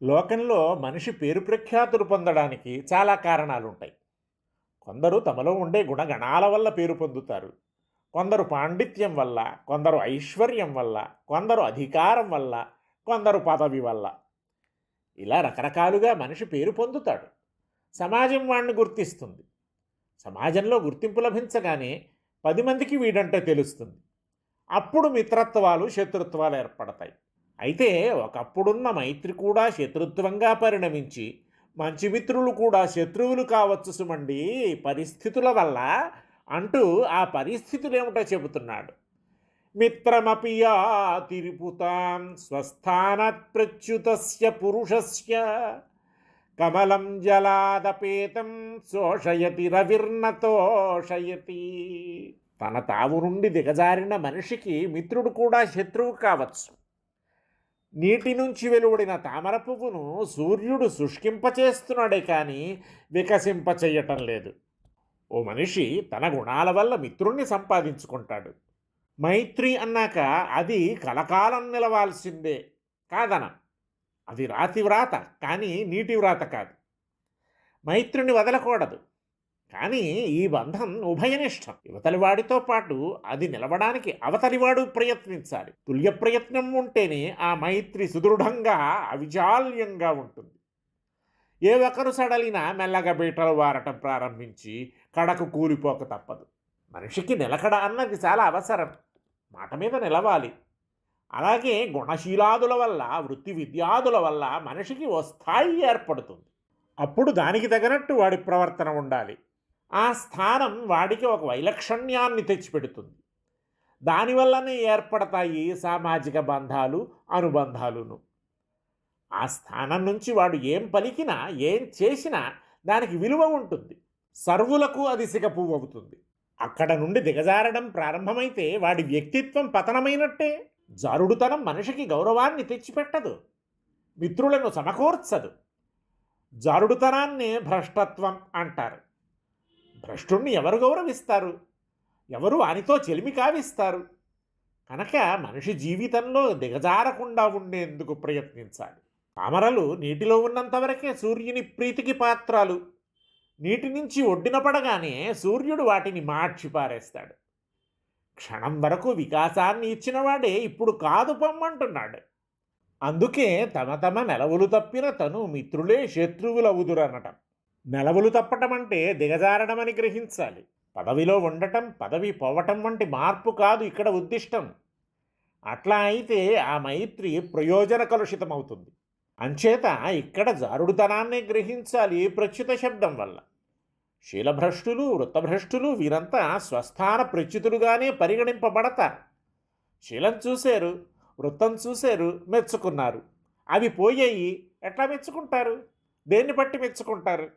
లోకంలో మనిషి పేరు ప్రఖ్యాతులు పొందడానికి చాలా కారణాలుంటాయి. కొందరు తమలో ఉండే గుణగణాల వల్ల పేరు పొందుతారు. కొందరు పాండిత్యం వల్ల, కొందరు ఐశ్వర్యం వల్ల, కొందరు అధికారం వల్ల, కొందరు పదవి వల్ల. ఇలా రకరకాలుగా మనిషి పేరు పొందుతాడు. సమాజం వాణ్ణి గుర్తిస్తుంది. సమాజంలో గుర్తింపు లభించగానే 10 మందికి వీడంటే తెలుస్తుంది. అప్పుడు మిత్రత్వాలు, శత్రుత్వాలు ఏర్పడతాయి. అయితే ఒకప్పుడున్న మైత్రి కూడా శత్రుత్వంగా పరిణమించి మంచి మిత్రులు కూడా శత్రువులు కావచ్చు సుమండి పరిస్థితుల వల్ల అంటూ ఆ పరిస్థితులేమిటో చెబుతున్నాడు. మిత్రమపి తిరుపుతాం స్వస్థానాత్ ప్రచ్యుతస్య పురుషస్య కమలం జలాదపేతం శోషయతి రవిర్నతోషయతి. తన తావు నుండి దిగజారిన మనిషికి మిత్రుడు కూడా శత్రువు కావచ్చు. నీటి నుంచి వెలువడిన తామర పువ్వును సూర్యుడు శుష్కింపచేస్తున్నాడే కానీ వికసింపచేయటం లేదు. ఓ మనిషి తన గుణాల వల్ల మిత్రుణ్ణి సంపాదించుకుంటాడు. మైత్రి అన్నాక అది కలకాలం నిలవాల్సిందే కాదన. అది రాతి వ్రాత, కానీ నీటి వ్రాత కాదు. మైత్రిని వదలకూడదు, కానీ ఈ బంధం ఉభయనిష్టం. యువతలివాడితో పాటు అది నిలవడానికి అవతలివాడు ప్రయత్నించాలి. తుల్య ప్రయత్నం ఉంటేనే ఆ మైత్రి సుదృఢంగా అవిచాల్యంగా ఉంటుంది. ఏ ఒక్కరు సడలినా మెల్లగా బీటలు వారటం ప్రారంభించి కడకు కూలిపోక తప్పదు. మనిషికి నిలకడ అన్నది చాలా అవసరం. మాట మీద నిలవాలి. అలాగే గుణశీలాదుల వల్ల, వృత్తి విద్యాదుల వల్ల మనిషికి ఓ స్థాయి ఏర్పడుతుంది. అప్పుడు దానికి తగినట్టు వాడి ప్రవర్తన ఉండాలి. ఆ స్థానం వాడికి ఒక వైలక్షణ్యాన్ని తెచ్చిపెడుతుంది. దానివల్లనే ఏర్పడతాయి సామాజిక బంధాలు, అనుబంధాలును. ఆ స్థానం నుంచి వాడు ఏం పలికినా, ఏం చేసినా దానికి విలువ ఉంటుంది. సర్వులకు అది సిగపువ్వు అవుతుంది. అక్కడ నుండి దిగజారడం ప్రారంభమైతే వాడి వ్యక్తిత్వం పతనమైనట్టే. జారుడుతనం మనిషికి గౌరవాన్ని తెచ్చిపెట్టదు, మిత్రులను సమకూర్చదు. జారుడుతనాన్నే భ్రష్టత్వం అంటారు. భ్రష్టుణ్ణి ఎవరు గౌరవిస్తారు? ఎవరు వానితో చెలిమి కావిస్తారు? కనుక మనిషి జీవితంలో దిగజారకుండా ఉండేందుకు ప్రయత్నించాలి. తామరలు నీటిలో ఉన్నంతవరకే సూర్యుని ప్రీతికి పాత్రాలు. నీటి నుంచి ఒడ్డున పడగానే సూర్యుడు వాటిని మార్చి పారేస్తాడు. క్షణం వరకు వికాసాన్ని ఇచ్చినవాడే ఇప్పుడు కాదు పొమ్మంటున్నాడు. అందుకే తమ తమ నెలవులు తప్పిన తను మిత్రులే శత్రువులవుదురనటం. నెలవులు తప్పటం అంటే దిగజారడమని గ్రహించాలి. పదవిలో ఉండటం, పదవి పోవటం వంటి మార్పు కాదు ఇక్కడ ఉద్దిష్టం. అట్లా అయితే ఆ మైత్రి ప్రయోజన కలుషితమవుతుంది. అంచేత ఇక్కడ జారుడుతనాన్నే గ్రహించాలి ప్రచ్యుత శబ్దం వల్ల. శీలభ్రష్టులు, వృత్తభ్రష్టులు వీరంతా స్వస్థాన ప్రచ్యుతులుగానే పరిగణింపబడతారు. శీలం చూశారు, వృత్తం చూశారు, మెచ్చుకున్నారు. అవి పోయాయి, ఎట్లా మెచ్చుకుంటారు? దేన్ని బట్టి మెచ్చుకుంటారు?